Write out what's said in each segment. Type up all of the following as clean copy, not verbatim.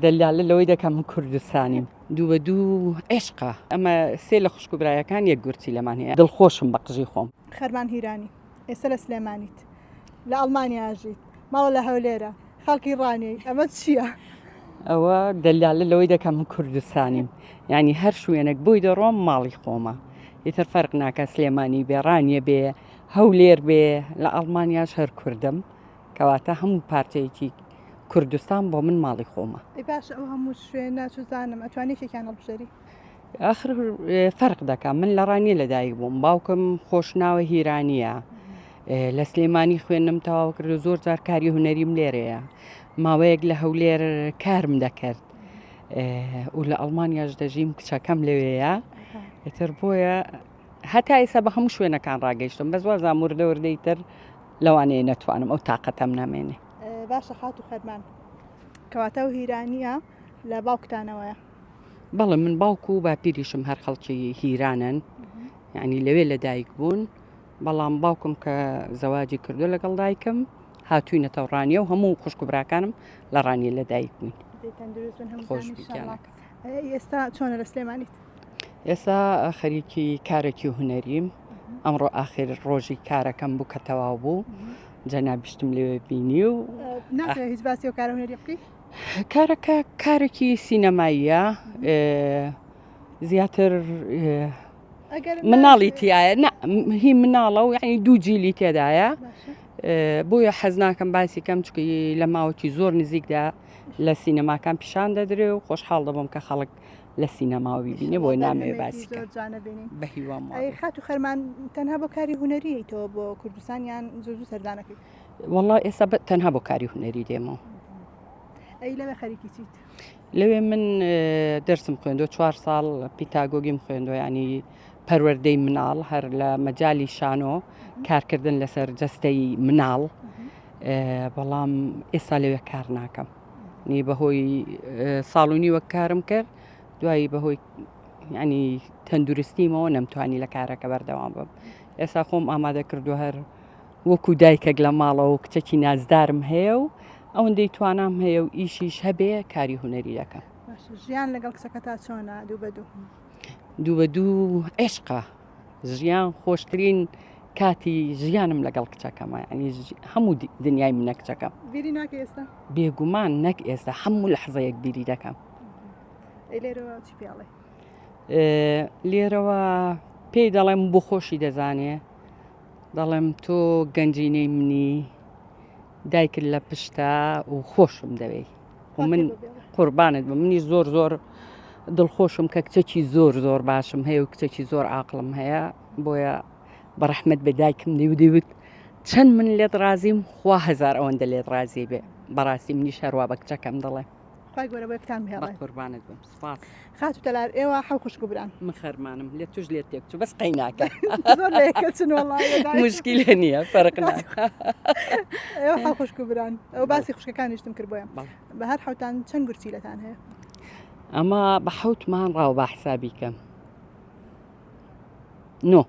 دەلیالە لەوەی دەکەم من کوردستانیم دوو بە دوو عێشقە ئەمە سێ لە خوشک و برایەکان یەک گورتی لەمان هەیە دڵخۆشم بە قژی خۆم. خەرمان هیرانی ئێستا لە سلێمانیت لە ئەڵمانیا ژیت ماوە لە هەولێرە خەڵکی ڕانەی ئەمە چییە؟ ئەوە دەلیالە لەوەی دەکەم من کوردستانیم یعنی هەر شوێنێک بۆی دەڕۆم ماڵی خۆمە ئیتر فەرق ناکە سلێمانی بێ ڕانیە بێ هەولێر بێ لە ئەڵمانیاش هەر کوردم کەواتە هەموو پارچەیەکی کوردستان بۆ من ماڵی خۆمە. باش ئەو هەموو شوێنە چزانم ئەتوانێت شتێکیان هەڵبژێری؟ آخر فەرق دەکەم من لە ڕانیە لەدایک بووم باوکم خۆشناوە هیرانیە لە سلێمانی خوێنم تەواو کرد زۆر جار کاری هونەریم لێرەیە ماوەیەک لە هەولێر کارم دەکرد و لە ئەڵمانیاش دەژیم کچەکەم لەوەیە ئێتر بۆیە هەتا ئێستا بە هەموو شوێنەکان ڕاگەیشتم بەس وازام وردەوردەی تر لەوانەیە نەتوانم ئەو تااقەتەم نامێنێ. باشە خات و خەرمان کەواتە و هیرانیە لە باوکتانەوەیە؟ بەڵێ من باوکو و باپیریشم هەر خەڵکی هیرانن یعنی لەوێ لەدایک بوون بەڵام باوکم کە زەواجی کردو لەگەڵ دایکم هاتووینەتەوە ڕانیە و هەموو خوشک و براکانم لە ڕانیە لەدایک بووین. ئێستا چۆنە لە سلێمانیت؟ ئێستا خەریکی کارێکی هونەریم ئەمڕۆ ئاخر ڕۆژی کارەکەم بوو کە تەواو بوو جەنابیشتم لێوێ بینی و ناتوانێت هیچ باسی و کارە هونەری بکەی؟ کارەکە کارێکی سینەماییە زیاتر مناڵی تایە هی مناڵە و یعنی دوو جیلی تێدایە بۆیە حەز ناکەم باسی کەم چکی لە ماوەکی زۆر نزیکدا لە سینەماکان پیشان دەدرێ و خۆشحاڵ دەبم کە خەڵک لە سینەماوە ببینێ بۆی نامەوێ باسی بە هیوام. خات و خەرمان تەنها بۆ کاری هونەریتەوە بۆ کوردستانیان زۆر سەردانەکەی؟ وەڵڵا ئێستا تەنها بۆ کاری هونەری دێمەوە. ئەی لەوێ خەریکی چیت؟ لەوێ من دەرسم خوێندۆ 4 ساڵ پیتاگۆگیم خوێندۆ ینی پەروەردەی مناڵ هەر لە مەجای شانۆ کارکردن لەسەر جەستەی مناڵ بەڵام ئێستا لەوێ کار ناکەم نی بەهۆی ساڵونی وەک کارم کرد دوایی بەهۆی ینی تەندروستیمەوە نەمتوانی لە کارەکە بەردەوام بم ئێستا خۆم ئامادە کردو هەر وەکو دایکێک لە ماڵەوە و کچێکی نازدارم هەیە و ئەوەندەی توانام هەیە و ئیشیش هەبێ کاری هونەری دەکەم. ژیان لەگەڵ کچەکە تا چۆنە دوو بە دوو؟ دوو بە دوو عێشقە ژیان خۆشترین کاتی ژیانم لەگەڵ کچەکەمە ینی هەموو دنیای منە کچەکەم. بیری ناکە ئێستا؟ بێگومان نەک ئێستا هەموو لەحزەیەک بیری دەکەم. لێرەوە چی پێڵێ؟ لێرەوە پێی دەڵێم بۆ خۆشی دەزانێ دەڵێم تۆ گەنجینەی منی دایکت لە پشتە و خۆشم دەوێ و من قوربانت بم منی زۆر زۆر دڵخۆشم کە کچێکی زۆر زۆر باشم هەیە و کچێکی زۆر عاقڵم هەیە بۆیە بەڕەحمەت بە دایکم دەیوت چەند من لێت ڕازیم خوا هەزار ئەوەندە لێت ڕازی بێ بەڕاستی منی شەروا بە کچەکەم دەڵێ. خی گەورە بەکتان هێڵێ قوربانت بم سپاس. خات و تەلار ئێوە حەو خوشک و بران من خەرمانم لێت توش لێت تێک چوو بەس قەی ناکە مشکلە نییە فەرق ناکە ئێوە حەو خوشک و بران ئەو باسی خوشکەکانیشتم کرد بۆیە بە هەر حوتان چەند گورچی لەتان هەیە؟ ئەمە بە حەوتمان ڕاو بە حسابی کەم نۆ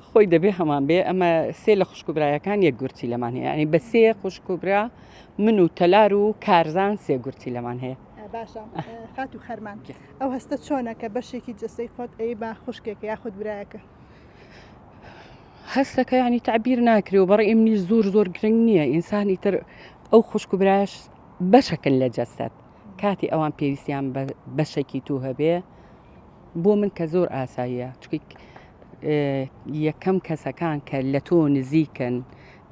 خۆی دەبێ هەمان بێ ئەمە سێ لە خوشک و برایەکان یەک گورچی لەمان هەیە ینی بە سێ خوشک و برا من و تەلار و کارزان سێ گورچی لەمان هەیە. باشە خات و خەرمان ئەو هەستە چۆنە کە بەشێکی جستەی خۆت ئەی با خوشکێکە یاخود برایەکە؟ هەستەکە ینی تعبیر ناکرێ و بەڕێ ئێمنی زۆر زۆر گرنگ نییە ئینسانی تر ئەو خوشک و برایش بەشەکەن لە جەستەت کاتی ئەوان پێویستیان بەشێکی تو هەبێ بۆ من کە زۆر ئاساییە چکە یەکەم کەسەکان کە لە تۆ نزیکن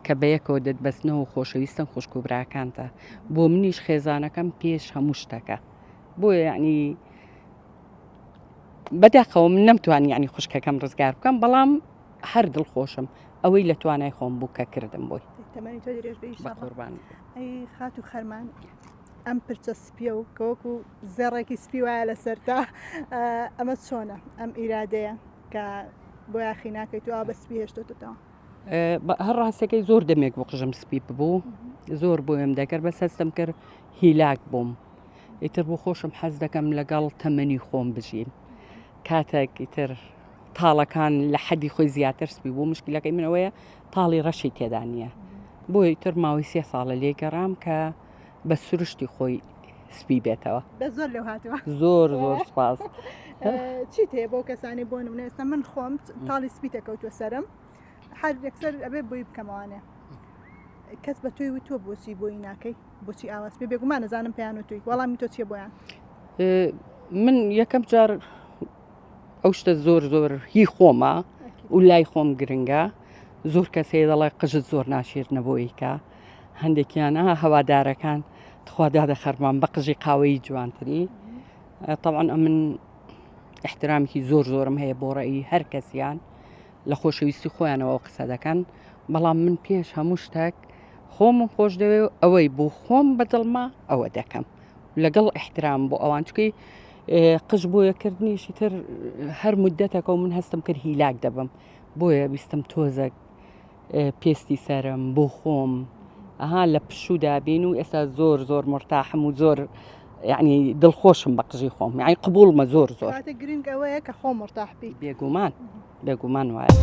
کە بە یەکەوە دەتبەستنەوە خۆشەویستن خوشک و براکانتە بۆ منیش خێزانەکەم پێش هەموو شتەکە بۆیە یعنی بەداخەوە من نەمتوانی ینی خوشکەکەم ڕزگار بکەم بەڵام هەر دڵخۆشم ئەوەی لە توانای خۆم بوو کە کردم بۆی. تەمەنی تۆ درێژ بە قوربان. ئەی خات و خەرمان ئەم پرچە سپیە و کەوەکو زێڕێکی سپی وایە لەسەرتا ئەمە چۆنە ئەم ئیرادەیە کە بۆ یاخی ناکەیت و ئا بە سپی هێشتۆتەوە؟ هەر ڕاستەکەی زۆر دەمێک بۆ قژم سپی ببوو زۆر بۆیم دەکرد بەس هەستم کرد هیلاک بووم ئیتر بۆ خۆشم حەز دەکەم لەگەڵ تەمەنی خۆم بژین کاتێک ئیتر تاڵەکان لە حەدی خۆی زیاتر سپی بوو مشکلەکەی منەوەیە تاڵی ڕەشی تێدا نییە بۆی تر ماوەی 3 ساڵە لێگەڕام کە بە سروشتی خۆی سپی بێتەوە. بە زۆر لەو هاتووە. زۆر سپاس. چیت هەیە بۆ کەسانی بۆ نمونە ئێستا من خۆم تاڵی سپی دەکەوتوە سەرم هەر یەکسەر ئەبێ بۆی بکەمەوانێ کەس بە توی وی تۆ بۆچی بۆی ناکەی بۆچی ئاواز پێ بێگومان نەزانم پێیان و توی وەڵامی تۆ چیە بۆیان من یەکەم جار ئەو شتە زۆر هی خۆمە و لای خۆم گرنگە زۆر کەس هەیە دەڵێ قژت زۆر ناشێرنەبەوەی کە هەندێکیانە هەوادارەکان تخوادادە خەرمان بە قژی قاوەی جوانتری طبعا من احترامێکی زۆرم هەیە بۆ ڕێی هەر کەسیان لە خۆشەویستی خۆیانەوە قسە دەکەن بەڵام من پێش هەموو شتێک خۆمم خۆش دەوێ ئەوەی بۆ خۆم بەدڵما ئەوە دەکەم لەگەڵ احترام بۆ ئەوان چکەی قژ بۆ یەکردنیشی تر هەر مدەتەکە و من هەستم کرد هیلاک دەبم بۆیە بیستم تۆزێک پێستی سرم بۆ خۆم ئەها لە پشوودا بین و ئێستا زۆر مرتاحم و زۆر یعنی دڵخۆشم بە قژی خۆم یعنی قبوڵمە زۆر گرنگ ئەوەیە کە خۆم مرتاح بی بێگومان وایە.